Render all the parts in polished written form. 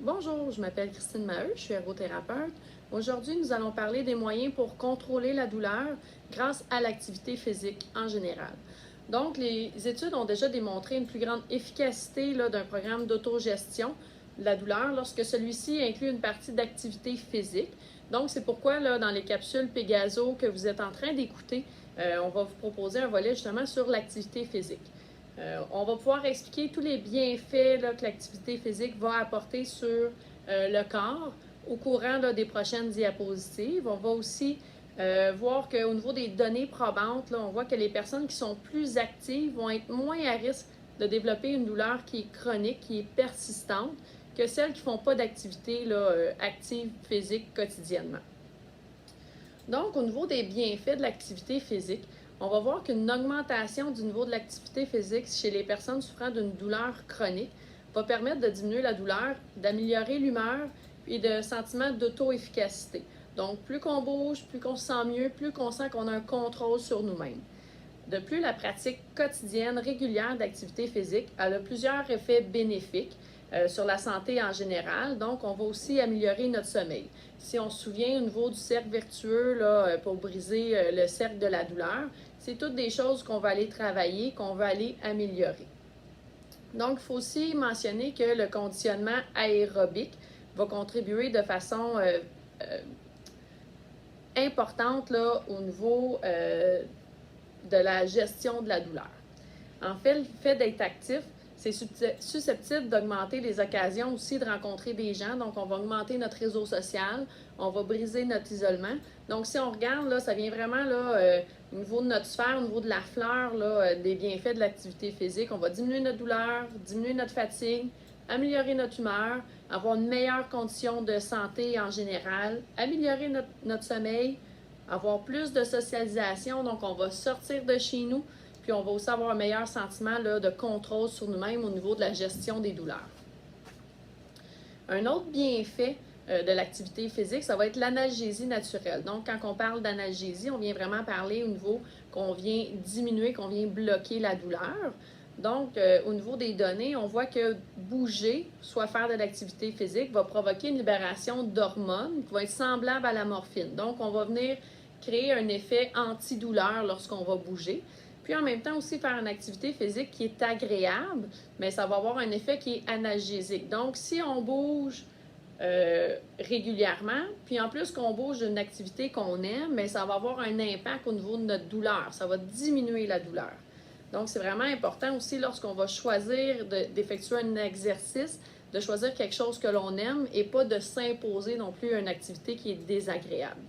Bonjour, je m'appelle Christine Maheu, je suis ergothérapeute. Aujourd'hui, nous allons parler des moyens pour contrôler la douleur grâce à l'activité physique en général. Donc, les études ont déjà démontré une plus grande efficacité d'un programme d'autogestion de la douleur lorsque celui-ci inclut une partie d'activité physique. Donc, c'est pourquoi dans les capsules Pegaso que vous êtes en train d'écouter, on va vous proposer un volet justement sur l'activité physique. On va pouvoir expliquer tous les bienfaits que l'activité physique va apporter sur le corps au courant des prochaines diapositives. On va aussi voir qu'au niveau des données probantes, on voit que les personnes qui sont plus actives vont être moins à risque de développer une douleur qui est chronique, qui est persistante, que celles qui ne font pas d'activité active physique quotidiennement. Donc, au niveau des bienfaits de l'activité physique, on va voir qu'une augmentation du niveau de l'activité physique chez les personnes souffrant d'une douleur chronique va permettre de diminuer la douleur, d'améliorer l'humeur et de sentiment d'auto-efficacité. Donc, plus qu'on bouge, plus qu'on se sent mieux, plus qu'on sent qu'on a un contrôle sur nous-mêmes. De plus, la pratique quotidienne régulière d'activité physique a plusieurs effets bénéfiques sur la santé en général. Donc, on va aussi améliorer notre sommeil. Si on se souvient au niveau du cercle vertueux pour briser le cercle de la douleur, c'est toutes des choses qu'on va aller travailler, qu'on va aller améliorer. Donc, il faut aussi mentionner que le conditionnement aérobique va contribuer de façon importante au niveau de la gestion de la douleur. En fait, le fait d'être actif, c'est susceptible d'augmenter les occasions aussi de rencontrer des gens. Donc, on va augmenter notre réseau social, on va briser notre isolement. Donc, si on regarde, ça vient vraiment au niveau de notre sphère, au niveau de la fleur, des bienfaits de l'activité physique. On va diminuer notre douleur, diminuer notre fatigue, améliorer notre humeur, avoir une meilleure condition de santé en général, améliorer notre sommeil, avoir plus de socialisation. Donc, on va sortir de chez nous. Puis on va aussi avoir un meilleur sentiment de contrôle sur nous-mêmes au niveau de la gestion des douleurs. Un autre bienfait de l'activité physique, ça va être l'analgésie naturelle. Donc, quand on parle d'analgésie, on vient vraiment parler au niveau qu'on vient diminuer, qu'on vient bloquer la douleur. Donc, au niveau des données, on voit que bouger, soit faire de l'activité physique, va provoquer une libération d'hormones qui va être semblable à la morphine. Donc, on va venir créer un effet antidouleur lorsqu'on va bouger. Puis en même temps aussi faire une activité physique qui est agréable, mais ça va avoir un effet qui est analgésique. Donc, si on bouge régulièrement, puis en plus qu'on bouge d'une activité qu'on aime, mais ça va avoir un impact au niveau de notre douleur. Ça va diminuer la douleur. Donc, c'est vraiment important aussi lorsqu'on va choisir d'effectuer un exercice, de choisir quelque chose que l'on aime et pas de s'imposer non plus une activité qui est désagréable.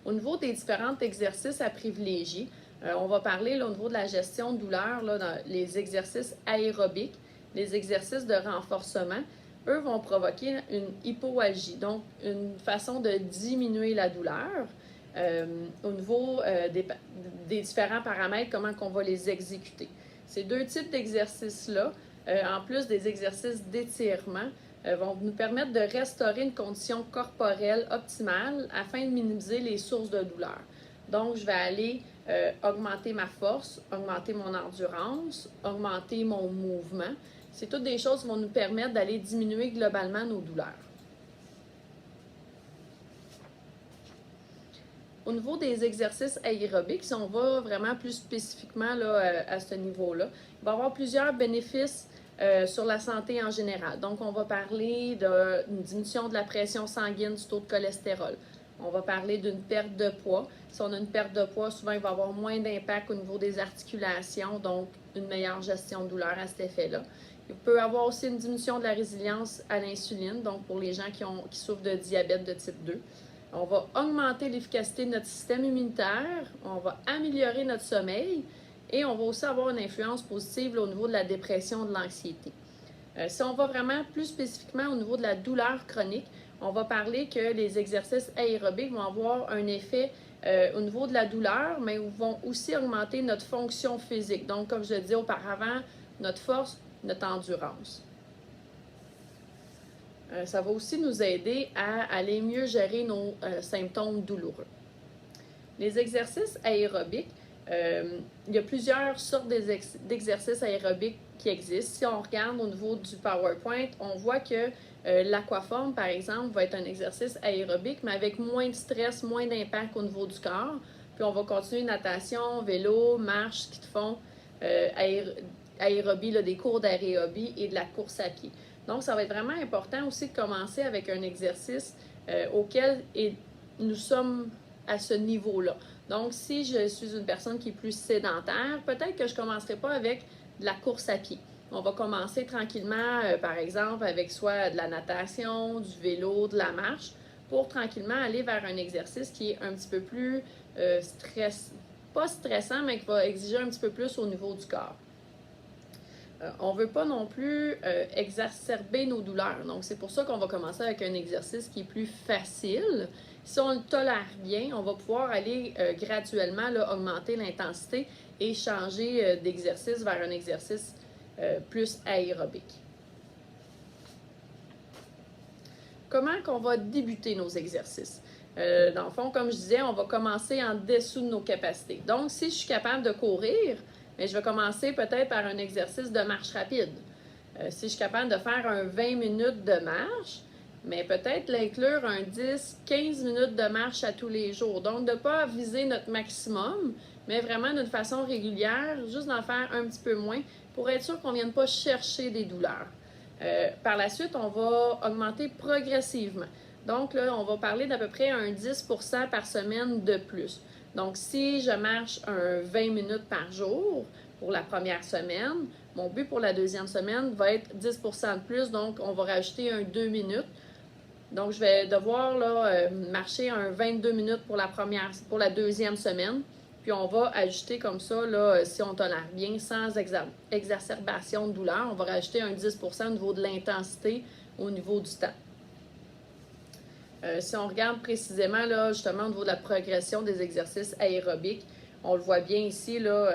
Au niveau des différents exercices à privilégier, on va parler au niveau de la gestion de douleur, dans les exercices aérobiques, les exercices de renforcement. Eux vont provoquer une hypoalgie, donc une façon de diminuer la douleur au niveau des différents paramètres, comment on va les exécuter. Ces deux types d'exercices-là, en plus des exercices d'étirement, vont nous permettre de restaurer une condition corporelle optimale afin de minimiser les sources de douleur. Donc, je vais aller augmenter ma force, augmenter mon endurance, augmenter mon mouvement. C'est toutes des choses qui vont nous permettre d'aller diminuer globalement nos douleurs. Au niveau des exercices aérobiques, si on va vraiment plus spécifiquement à ce niveau-là, il va y avoir plusieurs bénéfices sur la santé en général. Donc, on va parler d'une diminution de la pression sanguine, du taux de cholestérol. On va parler d'une perte de poids. Si on a une perte de poids, souvent, il va y avoir moins d'impact au niveau des articulations, donc une meilleure gestion de douleur à cet effet-là. Il peut y avoir aussi une diminution de la résilience à l'insuline, donc pour les gens qui souffrent de diabète de type 2. On va augmenter l'efficacité de notre système immunitaire, on va améliorer notre sommeil et on va aussi avoir une influence positive au niveau de la dépression, de l'anxiété. Si on va vraiment plus spécifiquement au niveau de la douleur chronique, on va parler que les exercices aérobiques vont avoir un effet au niveau de la douleur, mais vont aussi augmenter notre fonction physique. Donc, comme je le disais auparavant, notre force, notre endurance. Ça va aussi nous aider à aller mieux gérer nos symptômes douloureux. Les exercices aérobiques, il y a plusieurs sortes d'exercices aérobiques qui existent. Si on regarde au niveau du PowerPoint, on voit que L'aquaforme, par exemple, va être un exercice aérobique, mais avec moins de stress, moins d'impact au niveau du corps. Puis on va continuer natation, vélo, marche, ski de fond, aérobie, là, des cours d'aérobie et de la course à pied. Donc, ça va être vraiment important aussi de commencer avec un exercice auquel nous sommes à ce niveau-là. Donc, si je suis une personne qui est plus sédentaire, peut-être que je ne commencerai pas avec de la course à pied. On va commencer tranquillement, par exemple, avec soit de la natation, du vélo, de la marche, pour tranquillement aller vers un exercice qui est un petit peu plus pas stressant, mais qui va exiger un petit peu plus au niveau du corps. On ne veut pas non plus exacerber nos douleurs. Donc, c'est pour ça qu'on va commencer avec un exercice qui est plus facile. Si on le tolère bien, on va pouvoir aller graduellement là, augmenter l'intensité et changer d'exercice vers un exercice plus aérobique. Comment qu'on va débuter nos exercices? Dans le fond, comme je disais, on va commencer en dessous de nos capacités. Donc, si je suis capable de courir, mais je vais commencer peut-être par un exercice de marche rapide. Si je suis capable de faire un 20 minutes de marche, mais peut-être l'inclure un 10-15 minutes de marche à tous les jours. Donc, de ne pas viser notre maximum, mais vraiment d'une façon régulière, juste d'en faire un petit peu moins pour être sûr qu'on ne vienne pas chercher des douleurs. Par la suite, on va augmenter progressivement. Donc, là, on va parler d'à peu près un 10% par semaine de plus. Donc, si je marche un 20 minutes par jour pour la première semaine, mon but pour la deuxième semaine va être 10% de plus. Donc, on va rajouter un 2 minutes. Donc, je vais devoir là, marcher un 22 minutes pour la deuxième semaine. Puis, on va ajouter comme ça, là, si on tolère bien, sans exacerbation de douleur, on va rajouter un 10% au niveau de l'intensité, au niveau du temps. Si on regarde précisément, là, justement, au niveau de la progression des exercices aérobiques, on le voit bien ici, là,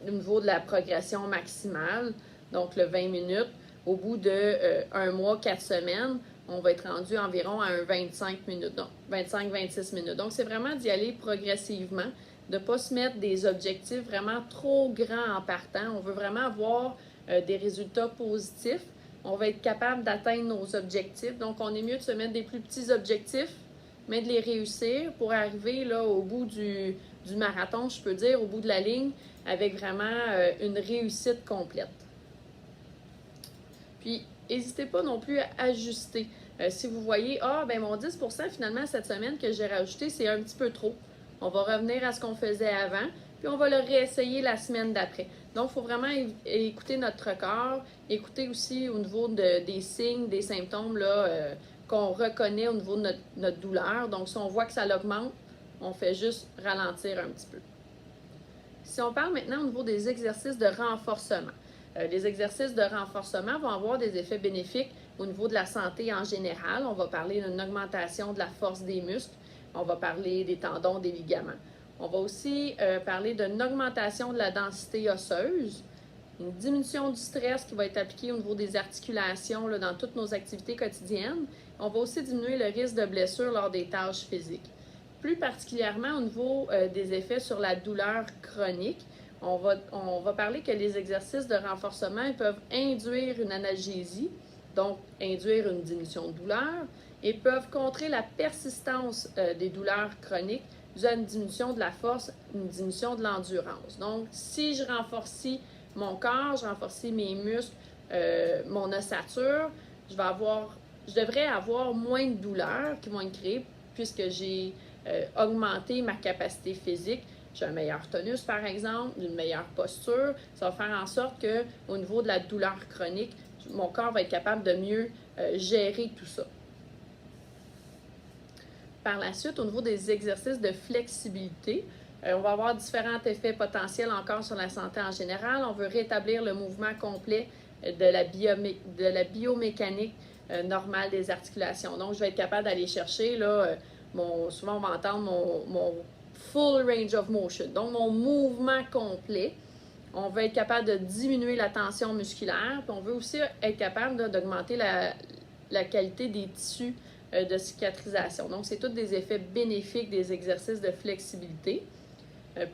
au niveau de la progression maximale, donc le 20 minutes, au bout de 1 mois, 4 semaines, on va être rendu environ à un 25 minutes, donc 25-26 minutes. Donc, c'est vraiment d'y aller progressivement, de ne pas se mettre des objectifs vraiment trop grands en partant. On veut vraiment avoir des résultats positifs. On va être capable d'atteindre nos objectifs. Donc, on est mieux de se mettre des plus petits objectifs, mais de les réussir pour arriver là, au bout du marathon, je peux dire, au bout de la ligne, avec vraiment une réussite complète. Puis, n'hésitez pas non plus à ajuster. Si vous voyez, mon 10% finalement cette semaine que j'ai rajouté, c'est un petit peu trop. On va revenir à ce qu'on faisait avant, puis on va le réessayer la semaine d'après. Donc, il faut vraiment écouter notre corps, écouter aussi au niveau des signes, des symptômes là, qu'on reconnaît au niveau de notre douleur. Donc, si on voit que ça l'augmente, on fait juste ralentir un petit peu. Si on parle maintenant au niveau des exercices de renforcement. Les exercices de renforcement vont avoir des effets bénéfiques au niveau de la santé en général. On va parler d'une augmentation de la force des muscles. On va parler des tendons, des ligaments. On va aussi parler d'une augmentation de la densité osseuse, une diminution du stress qui va être appliquée au niveau des articulations là, dans toutes nos activités quotidiennes. On va aussi diminuer le risque de blessure lors des tâches physiques. Plus particulièrement au niveau des effets sur la douleur chronique, on va parler que les exercices de renforcement ils peuvent induire une analgésie, donc induire une diminution de douleur, et peuvent contrer la persistance des douleurs chroniques dû à une diminution de la force, une diminution de l'endurance. Donc, si je renforce mon corps, je renforce mes muscles, mon ossature, je devrais avoir moins de douleurs qui vont être créées puisque j'ai augmenté ma capacité physique. J'ai un meilleur tonus, par exemple, une meilleure posture. Ça va faire en sorte qu'au niveau de la douleur chronique, mon corps va être capable de mieux gérer tout ça. Par la suite, au niveau des exercices de flexibilité, on va avoir différents effets potentiels encore sur la santé en général. On veut rétablir le mouvement complet de la biomécanique normale des articulations. Donc, je vais être capable d'aller chercher, là, souvent on va entendre mon full range of motion, donc mon mouvement complet. On veut être capable de diminuer la tension musculaire, puis on veut aussi être capable d'augmenter la qualité des tissus de cicatrisation. Donc, c'est tous des effets bénéfiques des exercices de flexibilité.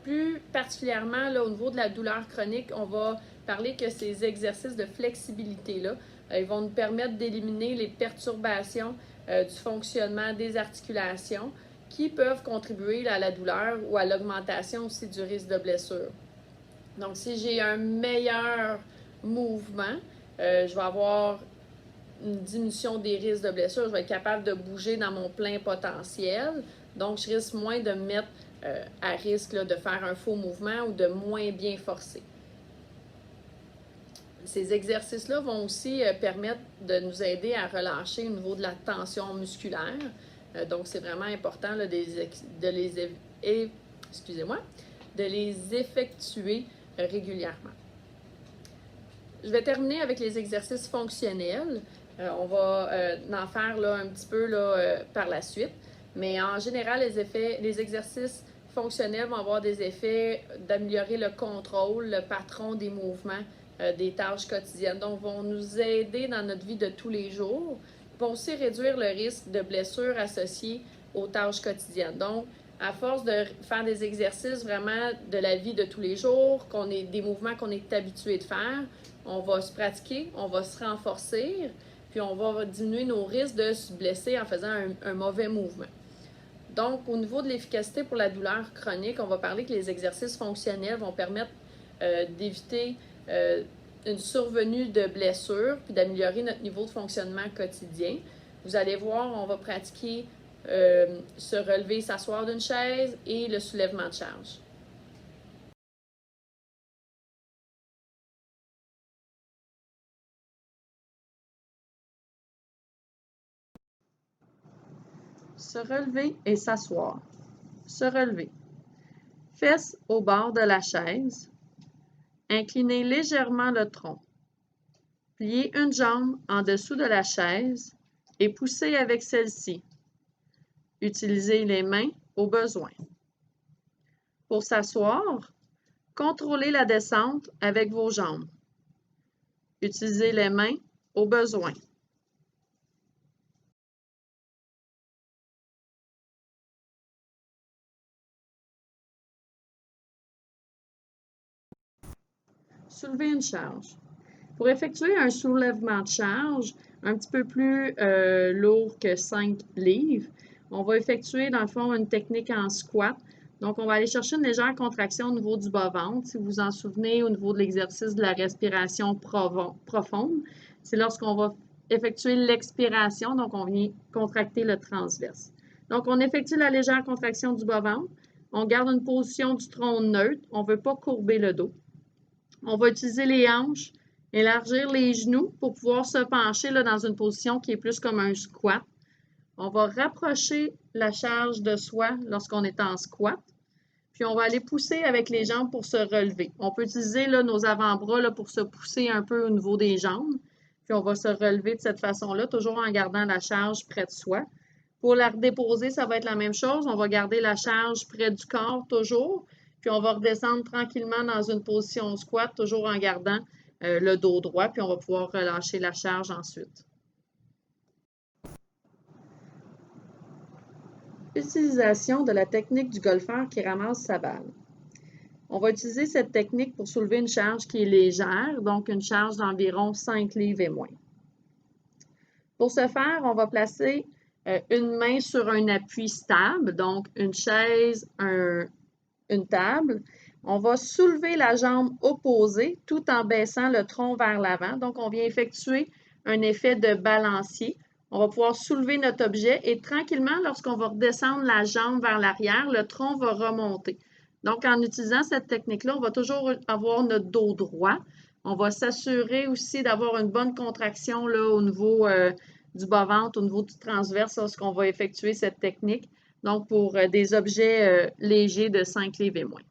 Plus particulièrement, là, au niveau de la douleur chronique, on va parler que ces exercices de flexibilité-là Ils vont nous permettre d'éliminer les perturbations du fonctionnement des articulations qui peuvent contribuer à la douleur ou à l'augmentation aussi du risque de blessure. Donc, si j'ai un meilleur mouvement, je vais avoir une diminution des risques de blessure. Je vais être capable de bouger dans mon plein potentiel. Donc, je risque moins de me mettre à risque là, de faire un faux mouvement ou de moins bien forcer. Ces exercices-là vont aussi permettre de nous aider à relâcher au niveau de la tension musculaire. Donc, c'est vraiment important là, de les effectuer régulièrement. Je vais terminer avec les exercices fonctionnels. On va en faire là, un petit peu là, par la suite. Mais en général, les exercices fonctionnels vont avoir des effets d'améliorer le contrôle, le patron des mouvements, des tâches quotidiennes. Donc, vont nous aider dans notre vie de tous les jours. Vont aussi réduire le risque de blessures associées aux tâches quotidiennes. Donc, à force de faire des exercices vraiment de la vie de tous les jours, des mouvements qu'on est habitué de faire, on va se pratiquer, on va se renforcer, puis on va diminuer nos risques de se blesser en faisant un mauvais mouvement. Donc, au niveau de l'efficacité pour la douleur chronique, on va parler que les exercices fonctionnels vont permettre d'éviter une survenue de blessures, puis d'améliorer notre niveau de fonctionnement quotidien. Vous allez voir, on va pratiquer se relever, s'asseoir d'une chaise et le soulèvement de charge. Se relever et s'asseoir. Se relever. Fesses au bord de la chaise. Inclinez légèrement le tronc. Pliez une jambe en dessous de la chaise et poussez avec celle-ci. Utilisez les mains au besoin. Pour s'asseoir, contrôlez la descente avec vos jambes. Utilisez les mains au besoin. Soulever une charge. Pour effectuer un soulèvement de charge un petit peu plus lourd que 5 livres, on va effectuer dans le fond une technique en squat. Donc, on va aller chercher une légère contraction au niveau du bas-ventre. Si vous vous en souvenez, au niveau de l'exercice de la respiration profonde, c'est lorsqu'on va effectuer l'expiration, donc on vient contracter le transverse. Donc, on effectue la légère contraction du bas-ventre. On garde une position du tronc neutre. On ne veut pas courber le dos. On va utiliser les hanches, élargir les genoux pour pouvoir se pencher là, dans une position qui est plus comme un squat. On va rapprocher la charge de soi lorsqu'on est en squat. Puis on va aller pousser avec les jambes pour se relever. On peut utiliser là, nos avant-bras là, pour se pousser un peu au niveau des jambes. Puis on va se relever de cette façon-là, toujours en gardant la charge près de soi. Pour la redéposer, ça va être la même chose. On va garder la charge près du corps toujours. Puis on va redescendre tranquillement dans une position squat, toujours en gardant le dos droit. Puis on va pouvoir relâcher la charge ensuite. Utilisation de la technique du golfeur qui ramasse sa balle. On va utiliser cette technique pour soulever une charge qui est légère, donc une charge d'environ 5 livres et moins. Pour ce faire, on va placer une main sur un appui stable, donc une chaise, une table. On va soulever la jambe opposée tout en baissant le tronc vers l'avant. Donc, on vient effectuer un effet de balancier. On va pouvoir soulever notre objet et tranquillement, lorsqu'on va redescendre la jambe vers l'arrière, le tronc va remonter. Donc, en utilisant cette technique-là, on va toujours avoir notre dos droit. On va s'assurer aussi d'avoir une bonne contraction là, au niveau du bas-ventre, au niveau du transverse, lorsqu'on va effectuer cette technique. Donc, pour des objets légers de 5 livres et moins.